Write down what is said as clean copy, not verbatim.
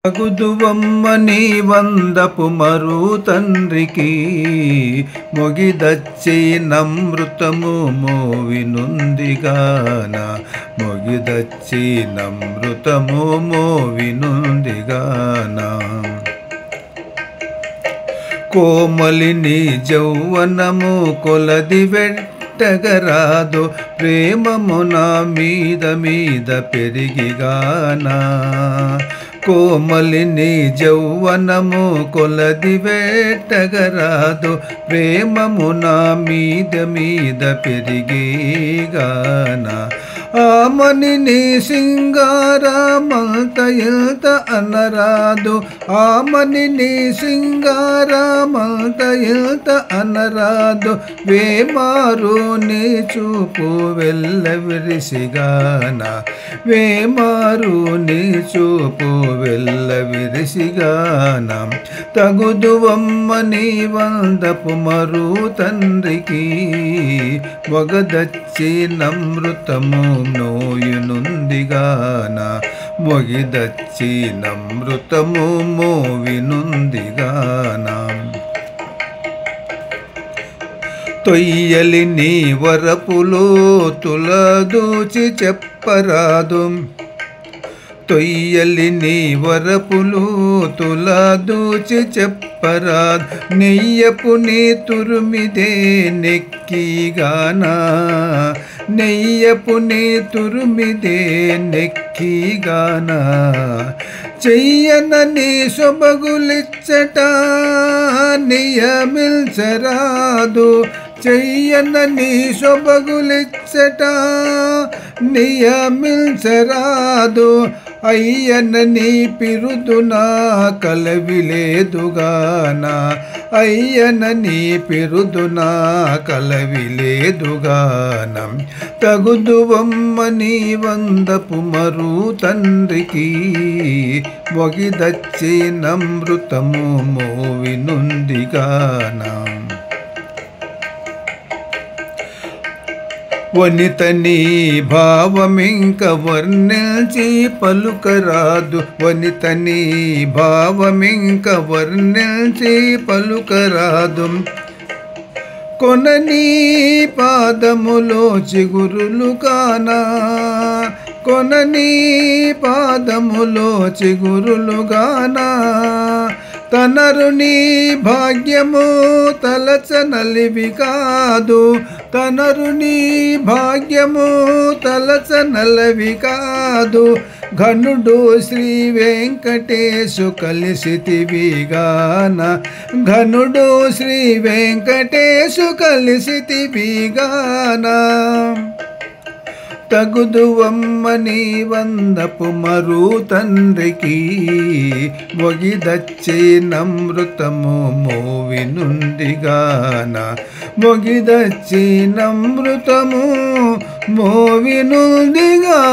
అగుదువమ్మని వందపు మరు తండ్రికి మొగిదచ్చి నమృతము మోవినుందిగాన మొగిదచ్చి నమృతము మోవినుందిగాన కోమలిని జౌవనము కొలది వెట్టగరాదు ప్రేమము నా మీద మీద పెరిగిగానా కోమలిని జౌవనము కొలది వెట్టగరాదు ప్రేమము నా మీద మీద పెరిగిగానా ఆమని నీ సింగారమంత ఎంత అనరాదు ఆమని నీ సింగారమంత ఎంత అనరాదు వేమారు నీ చూపు వెళ్ళవిరిసిగాన వేమారు నీ చూపు వెళ్ళవిరిసిగాన తగుదువమ్మని వందపు మరు తండ్రికి మొగదచ్చి నమృతము మోయునుందిగాన మొగిదచ్చి నమృతము మోవినుందిగాన తొయ్యలి నీ వరపులో తులదూచి చెప్పరాదు తొయ్యలి నీ వరపులు తులదూచి చెప్పరాదు నెయ్యపు నీ తురుమిదే నెక్కిగానా నెయ్యపు నీ తురుమిదే నెక్కిగానా చెయ్యనని సొబగులిచ్చట నియమిల్చరాదు చెయ్యనని సొబగులిచ్చట నియమిల్చరాదు అయ్యనని పిరుదునా కలవిలేదుగానా అయ్యనని పిరుదునా కలవిలేదుగాన తగుదువమ్మని వందపు మరు తండ్రికి మొగిదచ్చి నమృతము మోవినుందిగానా వనితని భావమింక వర్ణించి పలుకరాదు వనితని భావమింక వర్ణించి పలుకరాదు కొనని పాదములో చిగురులు కానా కొనని పాదములో చిగురులు గానా తనరుని భాగ్యము తలచనలివి కాదు తనరుని భాగ్యము తలచనలవి కాదు ఘనుడు శ్రీ వెంకటేశు కలిసితివిగాన ఘనుడు శ్రీ వెంకటేశు కలిసితివిగాన తగుదువమ్మని వందపు మరు తండ్రికి మొగిదచ్చి నమృతము మోవినుందిగాన మొగిదచ్చి నమృతము మోవినుందిగానా